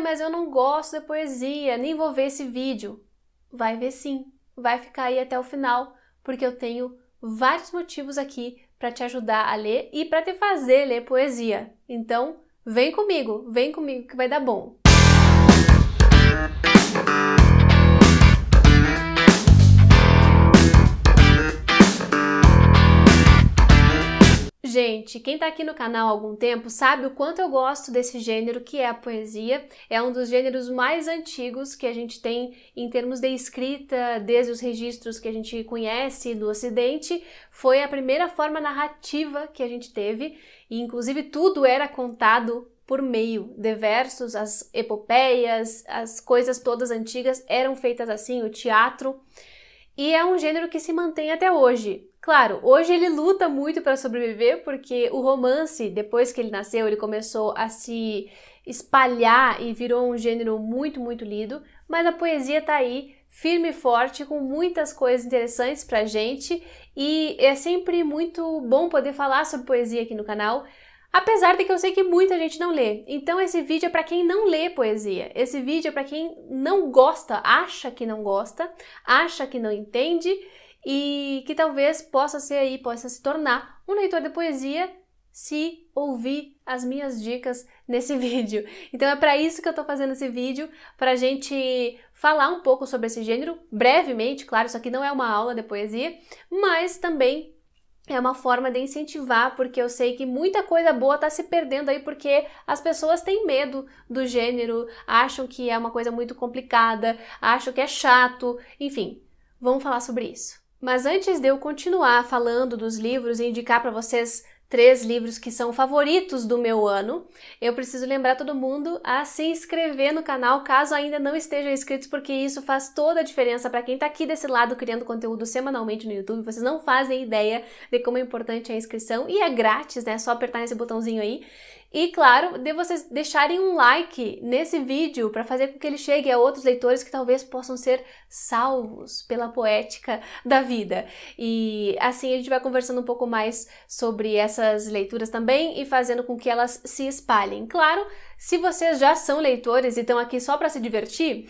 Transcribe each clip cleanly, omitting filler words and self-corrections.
mas eu não gosto de poesia, nem vou ver esse vídeo. Vai ver sim, vai ficar aí até o final, porque eu tenho vários motivos aqui para te ajudar a ler e para te fazer ler poesia. Então, vem comigo que vai dar bom. Gente, quem tá aqui no canal há algum tempo sabe o quanto eu gosto desse gênero que é a poesia. É um dos gêneros mais antigos que a gente tem em termos de escrita, desde os registros que a gente conhece do Ocidente. Foi a primeira forma narrativa que a gente teve e inclusive tudo era contado por meio de versos, as epopeias, as coisas todas antigas eram feitas assim, o teatro. E é um gênero que se mantém até hoje. Claro, hoje ele luta muito para sobreviver porque o romance, depois que ele nasceu, ele começou a se espalhar e virou um gênero muito lido, mas a poesia tá aí, firme e forte, com muitas coisas interessantes pra gente e é sempre muito bom poder falar sobre poesia aqui no canal, apesar de que eu sei que muita gente não lê. Então esse vídeo é para quem não lê poesia, esse vídeo é para quem não gosta, acha que não gosta, acha que não entende e que talvez possa se tornar um leitor de poesia se ouvir as minhas dicas nesse vídeo. Então é para isso que eu tô fazendo esse vídeo, pra gente falar um pouco sobre esse gênero, brevemente, claro, isso aqui não é uma aula de poesia, mas também é uma forma de incentivar, porque eu sei que muita coisa boa tá se perdendo aí porque as pessoas têm medo do gênero, acham que é uma coisa muito complicada, acham que é chato, enfim, vamos falar sobre isso. Mas antes de eu continuar falando dos livros e indicar para vocês 3 livros que são favoritos do meu ano, eu preciso lembrar todo mundo a se inscrever no canal caso ainda não estejam inscritos, porque isso faz toda a diferença para quem tá aqui desse lado criando conteúdo semanalmente no YouTube. Vocês não fazem ideia de como é importante a inscrição e é grátis, né? É só apertar nesse botãozinho aí. E claro, de vocês deixarem um like nesse vídeo para fazer com que ele chegue a outros leitores que talvez possam ser salvos pela poética da vida. E assim a gente vai conversando um pouco mais sobre essas leituras também e fazendo com que elas se espalhem. Claro, se vocês já são leitores e estão aqui só para se divertir,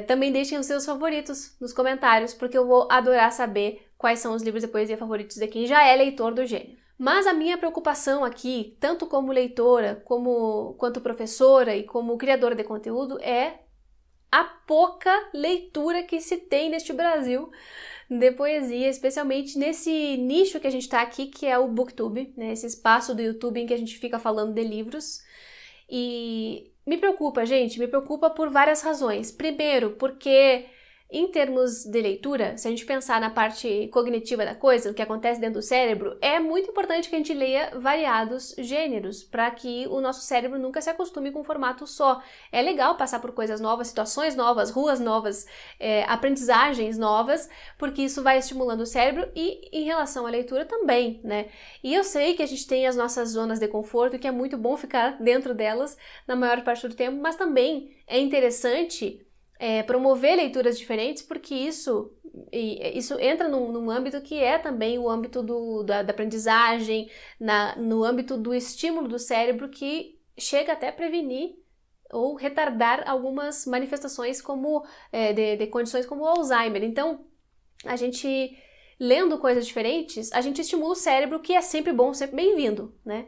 também deixem os seus favoritos nos comentários, porque eu vou adorar saber quais são os livros de poesia favoritos de quem já é leitor do gênero. Mas a minha preocupação aqui, tanto como leitora, quanto professora e como criadora de conteúdo, é a pouca leitura que se tem neste Brasil de poesia, especialmente nesse nicho que a gente está aqui, que é o BookTube, né? Esse espaço do YouTube em que a gente fica falando de livros. E me preocupa, gente, me preocupa por várias razões. Primeiro, porque em termos de leitura, se a gente pensar na parte cognitiva da coisa, o que acontece dentro do cérebro, é muito importante que a gente leia variados gêneros, para que o nosso cérebro nunca se acostume com um formato só. É legal passar por coisas novas, situações novas, ruas novas, aprendizagens novas, porque isso vai estimulando o cérebro e em relação à leitura também, né? E eu sei que a gente tem as nossas zonas de conforto, que é muito bom ficar dentro delas na maior parte do tempo, mas também é interessante promover leituras diferentes, porque isso entra num âmbito que é também o âmbito da aprendizagem, no âmbito do estímulo do cérebro, que chega até a prevenir ou retardar algumas manifestações como de condições como o Alzheimer. Então, a gente lendo coisas diferentes, a gente estimula o cérebro, que é sempre bom, sempre bem-vindo, né?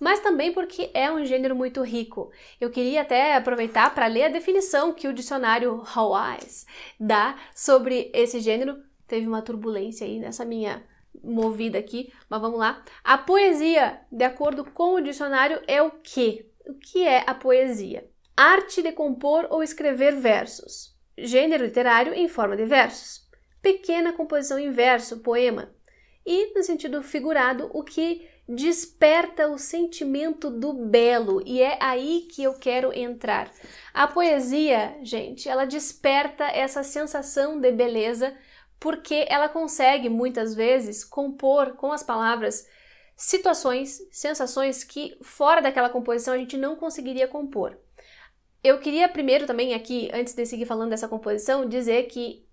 Mas também porque é um gênero muito rico. Eu queria até aproveitar para ler a definição que o dicionário Hawes dá sobre esse gênero. Teve uma turbulência aí nessa minha movida aqui, mas vamos lá. A poesia, de acordo com o dicionário, é o quê? O que é a poesia? Arte de compor ou escrever versos. Gênero literário em forma de versos. Pequena composição em verso, poema. E, no sentido figurado, o que desperta o sentimento do belo, e é aí que eu quero entrar. A poesia, gente, ela desperta essa sensação de beleza porque ela consegue, muitas vezes, compor com as palavras situações, sensações que fora daquela composição a gente não conseguiria compor. Eu queria primeiro também aqui, antes de seguir falando dessa composição, dizer que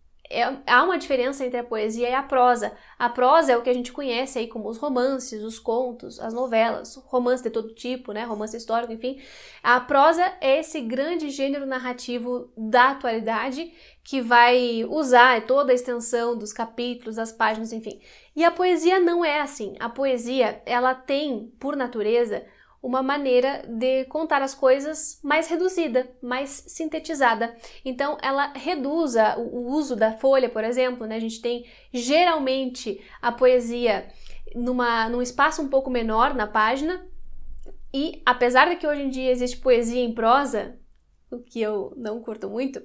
há uma diferença entre a poesia e a prosa. A prosa é o que a gente conhece aí como os romances, os contos, as novelas, romance de todo tipo, né? Romance histórico, enfim. A prosa é esse grande gênero narrativo da atualidade que vai usar toda a extensão dos capítulos, das páginas, enfim. E a poesia não é assim. A poesia, ela tem, por natureza, uma maneira de contar as coisas mais reduzida, mais sintetizada. Então, ela reduz o uso da folha, por exemplo, né? A gente tem geralmente a poesia num espaço um pouco menor na página, e apesar de que hoje em dia existe poesia em prosa, o que eu não curto muito,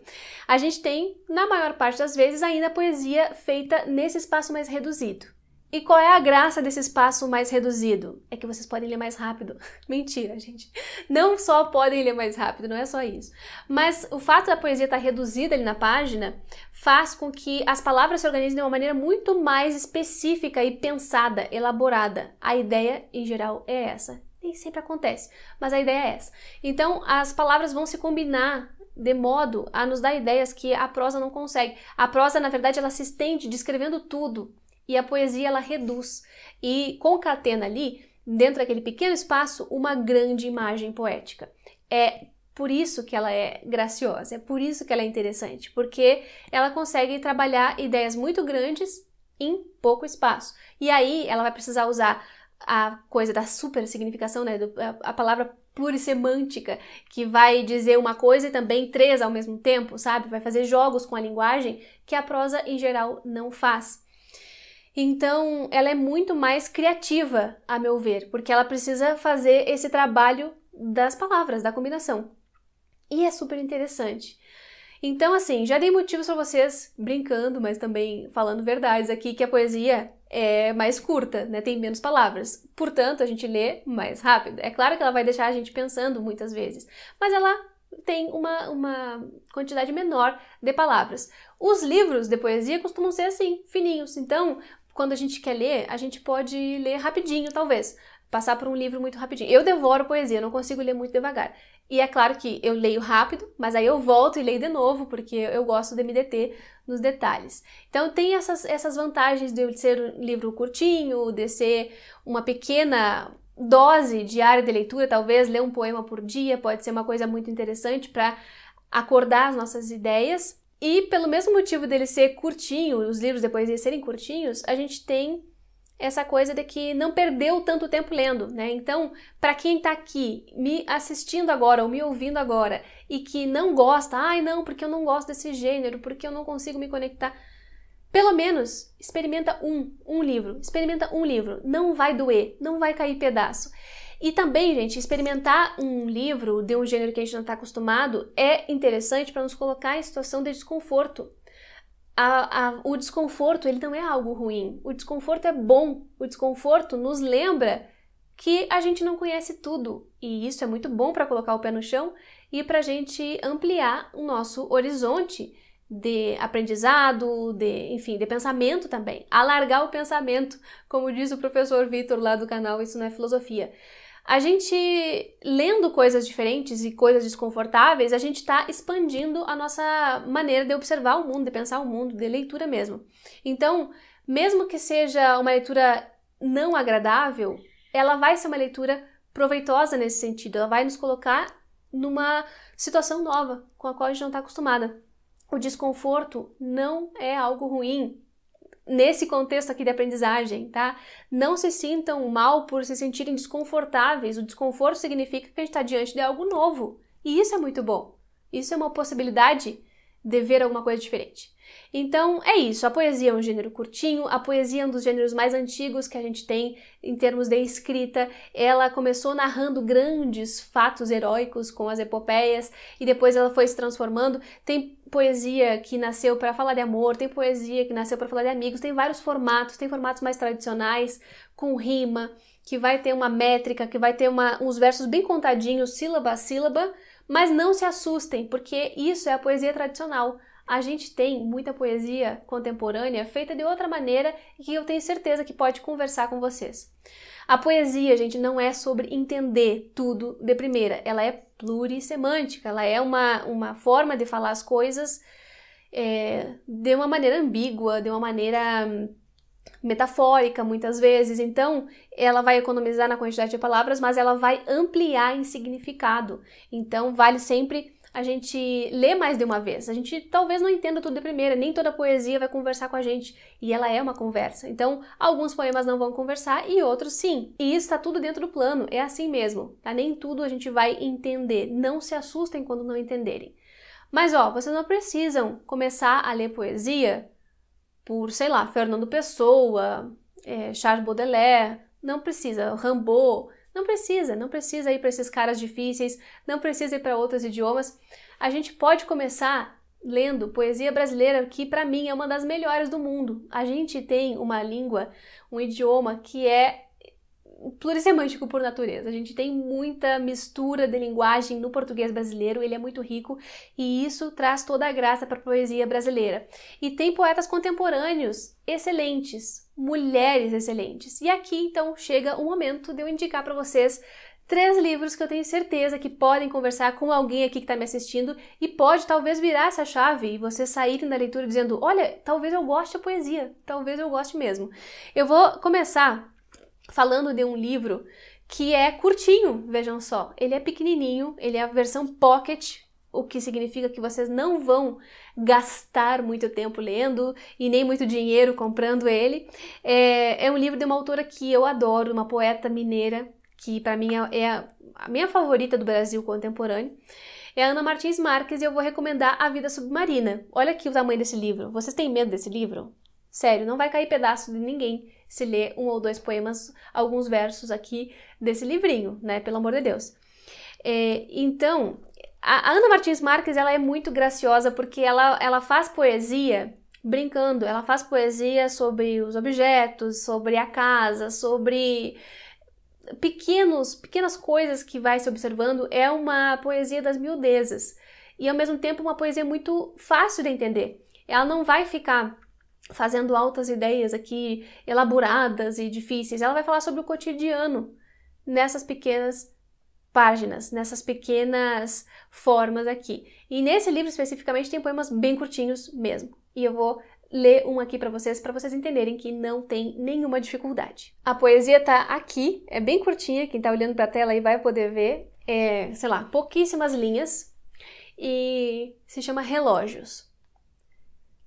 a gente tem, na maior parte das vezes, ainda poesia feita nesse espaço mais reduzido. E qual é a graça desse espaço mais reduzido? É que vocês podem ler mais rápido. Mentira, gente. Não só podem ler mais rápido, não é só isso. Mas o fato da poesia estar reduzida ali na página faz com que as palavras se organizem de uma maneira muito mais específica e pensada, elaborada. A ideia, em geral, é essa. Nem sempre acontece, mas a ideia é essa. Então, as palavras vão se combinar de modo a nos dar ideias que a prosa não consegue. A prosa, na verdade, ela se estende descrevendo tudo. E a poesia, ela reduz e concatena ali, dentro daquele pequeno espaço, uma grande imagem poética. É por isso que ela é graciosa, é por isso que ela é interessante, porque ela consegue trabalhar ideias muito grandes em pouco espaço. E aí ela vai precisar usar a coisa da super significação, né, a palavra plurissemântica, que vai dizer uma coisa e também três ao mesmo tempo, sabe? Vai fazer jogos com a linguagem que a prosa, em geral, não faz. Então, ela é muito mais criativa, a meu ver, porque ela precisa fazer esse trabalho das palavras, da combinação. E é super interessante. Então, assim, já dei motivos para vocês brincando, mas também falando verdades aqui, que a poesia é mais curta, né? Tem menos palavras. Portanto, a gente lê mais rápido. É claro que ela vai deixar a gente pensando muitas vezes, mas ela tem uma quantidade menor de palavras. Os livros de poesia costumam ser assim, fininhos. Então, quando a gente quer ler, a gente pode ler rapidinho, talvez. Passar por um livro muito rapidinho. Eu devoro poesia, não consigo ler muito devagar. E é claro que eu leio rápido, mas aí eu volto e leio de novo, porque eu gosto de me deter nos detalhes. Então tem essas vantagens de ser um livro curtinho, de ser uma pequena dose diária de leitura, talvez ler um poema por dia pode ser uma coisa muito interessante para acordar as nossas ideias. E pelo mesmo motivo dele ser curtinho, os livros de poesia serem curtinhos, a gente tem essa coisa de que não perdeu tanto tempo lendo, né? Então, para quem tá aqui me assistindo agora ou me ouvindo agora e que não gosta, ai não, porque eu não gosto desse gênero, porque eu não consigo me conectar, pelo menos experimenta um livro, não vai doer, não vai cair pedaço. E também, gente, experimentar um livro de um gênero que a gente não está acostumado é interessante para nos colocar em situação de desconforto. O desconforto, ele não é algo ruim. O desconforto é bom. O desconforto nos lembra que a gente não conhece tudo. E isso é muito bom para colocar o pé no chão e para a gente ampliar o nosso horizonte de aprendizado, de pensamento também. Alargar o pensamento, como diz o professor Vitor lá do canal Isso Não é Filosofia. A gente, lendo coisas diferentes e coisas desconfortáveis, a gente está expandindo a nossa maneira de observar o mundo, de pensar o mundo, de leitura mesmo. Então, mesmo que seja uma leitura não agradável, ela vai ser uma leitura proveitosa nesse sentido, ela vai nos colocar numa situação nova, com a qual a gente não está acostumada. O desconforto não é algo ruim. Nesse contexto aqui de aprendizagem, tá? Não se sintam mal por se sentirem desconfortáveis. O desconforto significa que a gente está diante de algo novo. E isso é muito bom. Isso é uma possibilidade de ver alguma coisa diferente. Então, é isso. A poesia é um gênero curtinho, a poesia é um dos gêneros mais antigos que a gente tem em termos de escrita. Ela começou narrando grandes fatos heróicos com as epopeias e depois ela foi se transformando. Tem poesia que nasceu para falar de amor, tem poesia que nasceu para falar de amigos, tem vários formatos, tem formatos mais tradicionais, com rima, que vai ter uma métrica, que vai ter uns versos bem contadinhos, sílaba a sílaba, mas não se assustem, porque isso é a poesia tradicional. A gente tem muita poesia contemporânea feita de outra maneira e que eu tenho certeza que pode conversar com vocês. A poesia, gente, não é sobre entender tudo de primeira, ela é plurissemântica, ela é uma forma de falar as coisas de uma maneira ambígua, de uma maneira metafórica muitas vezes, então ela vai economizar na quantidade de palavras, mas ela vai ampliar em significado. Então vale sempre a gente ler mais de uma vez. A gente talvez não entenda tudo de primeira, nem toda poesia vai conversar com a gente, e ela é uma conversa. Então alguns poemas não vão conversar e outros sim. E isso está tudo dentro do plano, é assim mesmo, tá? Nem tudo a gente vai entender. Não se assustem quando não entenderem. Mas vocês não precisam começar a ler poesia por, sei lá, Fernando Pessoa, Charles Baudelaire, não precisa, Rimbaud, não precisa ir para esses caras difíceis, não precisa ir para outros idiomas. A gente pode começar lendo poesia brasileira, que para mim é uma das melhores do mundo. A gente tem uma língua, um idioma que é plurissemântico por natureza. A gente tem muita mistura de linguagem no português brasileiro, ele é muito rico e isso traz toda a graça para a poesia brasileira. E tem poetas contemporâneos excelentes, mulheres excelentes. E aqui então chega o momento de eu indicar para vocês 3 livros que eu tenho certeza que podem conversar com alguém aqui que está me assistindo e pode talvez virar essa chave e vocês saírem da leitura dizendo: olha, talvez eu goste da poesia, talvez eu goste mesmo. Eu vou começar falando de um livro que é curtinho, vejam só. Ele é pequenininho, ele é a versão pocket, o que significa que vocês não vão gastar muito tempo lendo e nem muito dinheiro comprando ele. É um livro de uma autora que eu adoro, uma poeta mineira, que para mim é a minha favorita do Brasil contemporâneo. É a Ana Martins Marques e eu vou recomendar A Vida Submarina. Olha aqui o tamanho desse livro. Vocês têm medo desse livro? Sério, não vai cair pedaço de ninguém se ler 1 ou 2 poemas, alguns versos aqui desse livrinho, né? Pelo amor de Deus. Então, a Ana Martins Marques, ela é muito graciosa porque ela faz poesia brincando, ela faz poesia sobre os objetos, sobre a casa, sobre pequenas coisas que vai se observando. É uma poesia das miudezas e ao mesmo tempo uma poesia muito fácil de entender. Ela não vai ficar fazendo altas ideias aqui, elaboradas e difíceis. Ela vai falar sobre o cotidiano nessas pequenas páginas, nessas pequenas formas aqui. E nesse livro especificamente tem poemas bem curtinhos mesmo. E eu vou ler um aqui para vocês entenderem que não tem nenhuma dificuldade. A poesia tá aqui, é bem curtinha, quem tá olhando para a tela aí vai poder ver. Sei lá, pouquíssimas linhas e se chama Relógios.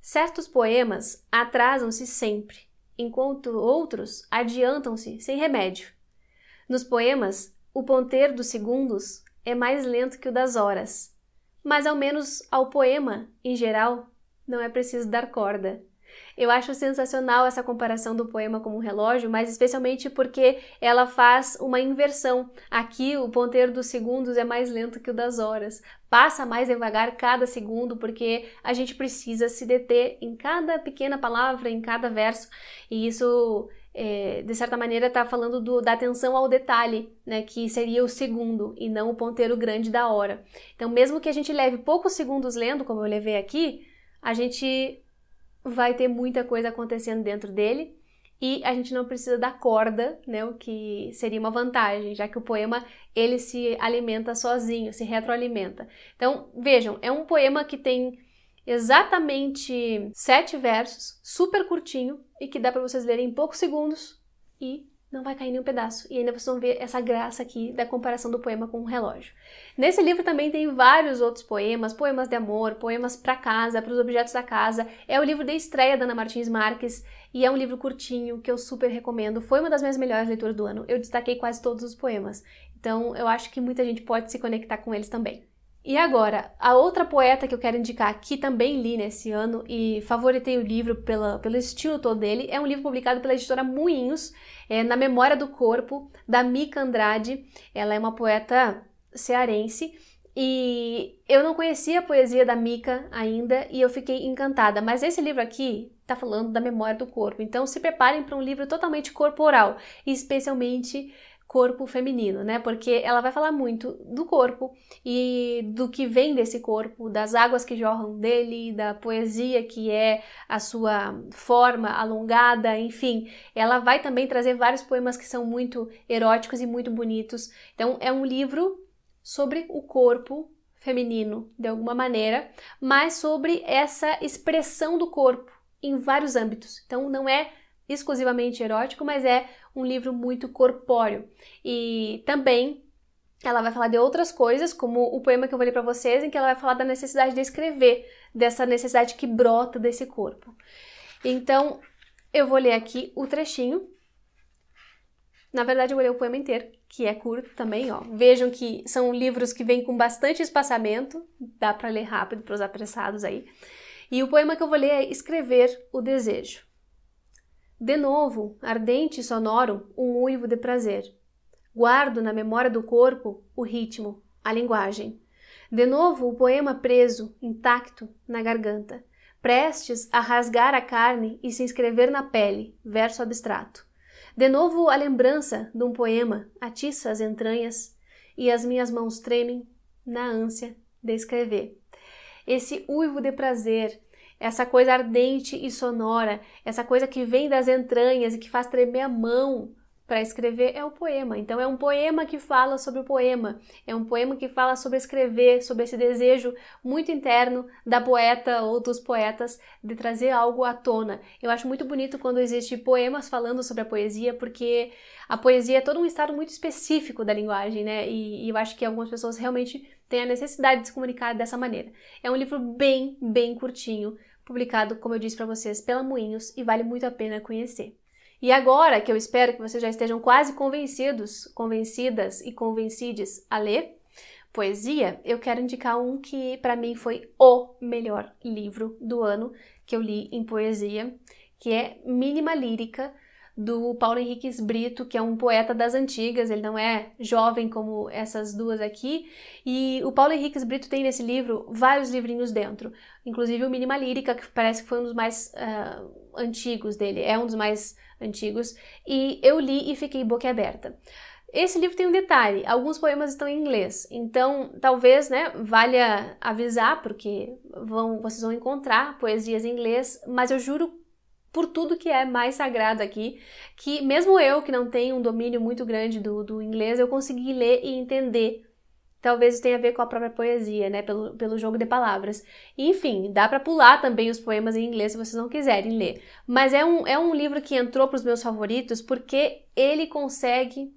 Certos poemas atrasam-se sempre, enquanto outros adiantam-se sem remédio. Nos poemas, o ponteiro dos segundos é mais lento que o das horas, mas ao menos ao poema, em geral, não é preciso dar corda. Eu acho sensacional essa comparação do poema como um relógio, mas especialmente porque ela faz uma inversão. Aqui o ponteiro dos segundos é mais lento que o das horas. Passa mais devagar cada segundo porque a gente precisa se deter em cada pequena palavra, em cada verso. E isso, de certa maneira, está falando da atenção ao detalhe, né, que seria o segundo e não o ponteiro grande da hora. Então, mesmo que a gente leve poucos segundos lendo, como eu levei aqui, a gente vai ter muita coisa acontecendo dentro dele e a gente não precisa da corda, né, o que seria uma vantagem, já que o poema ele se alimenta sozinho, se retroalimenta. Então, vejam, é um poema que tem exatamente 7 versos, super curtinho e que dá para vocês lerem em poucos segundos e não vai cair nenhum pedaço. E ainda vocês vão ver essa graça aqui da comparação do poema com um relógio. Nesse livro também tem vários outros poemas, poemas de amor, poemas para casa, para os objetos da casa. É o livro de estreia da Ana Martins Marques e é um livro curtinho que eu super recomendo. Foi uma das minhas melhores leituras do ano. Eu destaquei quase todos os poemas. Então eu acho que muita gente pode se conectar com eles também. E agora, a outra poeta que eu quero indicar, que também li nesse ano e favoritei o livro pelo estilo todo dele, é um livro publicado pela editora Moinhos, Na Memória do Corpo, da Mica Andrade. Ela é uma poeta cearense e eu não conhecia a poesia da Mica ainda e eu fiquei encantada. Mas esse livro aqui tá falando da memória do corpo, então se preparem para um livro totalmente corporal, especialmente corpo feminino, né? Porque ela vai falar muito do corpo e do que vem desse corpo, das águas que jorram dele, da poesia que é a sua forma alongada, enfim. Ela vai também trazer vários poemas que são muito eróticos e muito bonitos. Então é um livro sobre o corpo feminino de alguma maneira, mas sobre essa expressão do corpo em vários âmbitos. Então não é exclusivamente erótico, mas é um livro muito corpóreo. E também ela vai falar de outras coisas, como o poema que eu vou ler para vocês, em que ela vai falar da necessidade de escrever, dessa necessidade que brota desse corpo. Então, eu vou ler aqui o trechinho. Na verdade, eu vou ler o poema inteiro, que é curto também, ó. Vejam que são livros que vêm com bastante espaçamento, dá para ler rápido para os apressados aí. E o poema que eu vou ler é Escrever o Desejo. De novo, ardente e sonoro, um uivo de prazer. Guardo na memória do corpo o ritmo, a linguagem. De novo, o poema preso, intacto, na garganta, prestes a rasgar a carne e se inscrever na pele, verso abstrato. De novo, a lembrança de um poema atiça as entranhas e as minhas mãos tremem na ânsia de escrever. Esse uivo de prazer, essa coisa ardente e sonora, essa coisa que vem das entranhas e que faz tremer a mão para escrever, é o poema. Então é um poema que fala sobre o poema, é um poema que fala sobre escrever, sobre esse desejo muito interno da poeta ou dos poetas de trazer algo à tona. Eu acho muito bonito quando existe poemas falando sobre a poesia, porque a poesia é todo um estado muito específico da linguagem, né? E eu acho que algumas pessoas realmente têm a necessidade de se comunicar dessa maneira. É um livro bem curtinho, publicado, como eu disse para vocês, pela Moinhos, e vale muito a pena conhecer. E agora, que eu espero que vocês já estejam quase convencidos, convencidas e convencides a ler poesia, eu quero indicar um que para mim foi o melhor livro do ano que eu li em poesia, que é Mínima Lírica, do Paulo Henriques Brito, que é um poeta das antigas, ele não é jovem como essas duas aqui, e o Paulo Henriques Brito tem nesse livro vários livrinhos dentro, inclusive o Mínima Lírica, que parece que foi um dos mais antigos dele, é um dos mais antigos, e eu li e fiquei boquiaberta. Esse livro tem um detalhe, alguns poemas estão em inglês, então talvez, né, valha avisar, porque vocês vão encontrar poesias em inglês, mas eu juro por tudo que é mais sagrado aqui, que mesmo eu, que não tenho um domínio muito grande do inglês, eu consegui ler e entender. Talvez isso tenha a ver com a própria poesia, né, pelo jogo de palavras. Enfim, dá para pular também os poemas em inglês se vocês não quiserem ler. Mas é um livro que entrou para os meus favoritos porque ele consegue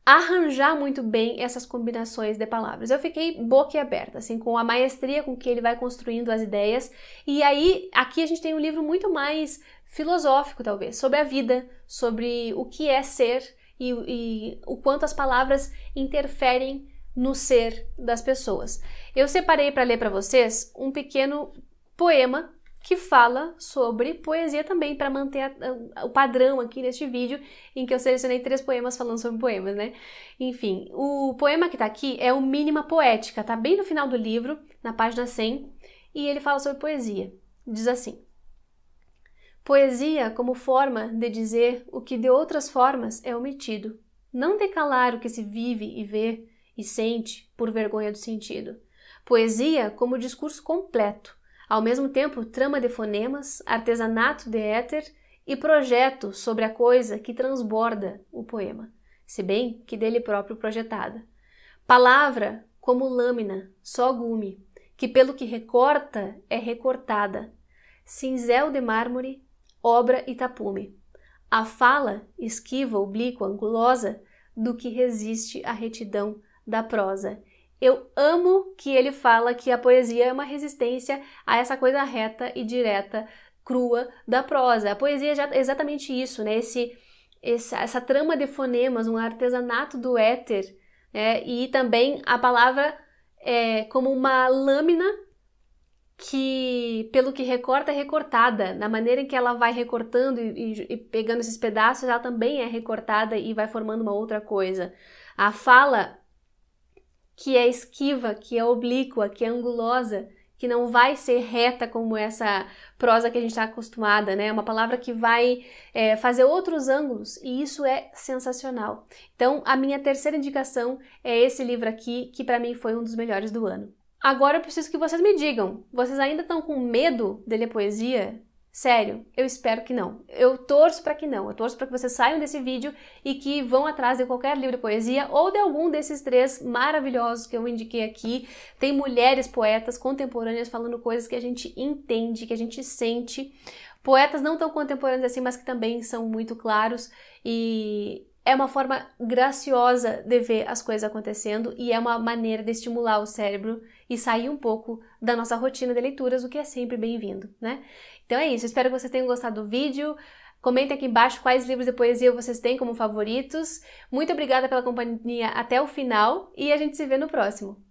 arranjar muito bem essas combinações de palavras. Eu fiquei boquiaberta, assim, com a maestria com que ele vai construindo as ideias. E aí, aqui a gente tem um livro muito mais filosófico, talvez, sobre a vida, sobre o que é ser e o quanto as palavras interferem no ser das pessoas. Eu separei para ler para vocês um pequeno poema que fala sobre poesia também, para manter o padrão aqui neste vídeo, em que eu selecionei 3 poemas falando sobre poemas, né? Enfim, o poema que tá aqui é o Mínima Poética, tá bem no final do livro, na página 100, e ele fala sobre poesia. Diz assim: poesia como forma de dizer o que de outras formas é omitido, não de calar o que se vive e vê e sente por vergonha do sentido. Poesia como discurso completo, ao mesmo tempo trama de fonemas, artesanato de éter e projeto sobre a coisa que transborda o poema, se bem que dele próprio projetada. Palavra como lâmina, só gume, que pelo que recorta é recortada, cinzel de mármore, obra e tapume. A fala, esquiva, oblíqua, angulosa, do que resiste à retidão da prosa. Eu amo que ele fala que a poesia é uma resistência a essa coisa reta e direta, crua da prosa. A poesia é exatamente isso, né? Essa trama de fonemas, um artesanato do éter, né? E também a palavra como uma lâmina que, pelo que recorta, é recortada. Na maneira em que ela vai recortando e pegando esses pedaços, ela também é recortada e vai formando uma outra coisa. A fala que é esquiva, que é oblíqua, que é angulosa, que não vai ser reta como essa prosa que a gente está acostumada, né? Uma palavra que vai fazer outros ângulos, e isso é sensacional. Então, a minha terceira indicação é esse livro aqui, que para mim foi um dos melhores do ano. Agora eu preciso que vocês me digam, vocês ainda estão com medo de ler poesia? Sério, eu espero que não. Eu torço para que não. Eu torço para que vocês saiam desse vídeo e que vão atrás de qualquer livro de poesia ou de algum desses 3 maravilhosos que eu indiquei aqui. Tem mulheres poetas contemporâneas falando coisas que a gente entende, que a gente sente. Poetas não tão contemporâneos assim, mas que também são muito claros, e é uma forma graciosa de ver as coisas acontecendo e é uma maneira de estimular o cérebro e sair um pouco da nossa rotina de leituras, o que é sempre bem-vindo, né? Então é isso, espero que vocês tenham gostado do vídeo. Comentem aqui embaixo quais livros de poesia vocês têm como favoritos. Muito obrigada pela companhia até o final e a gente se vê no próximo.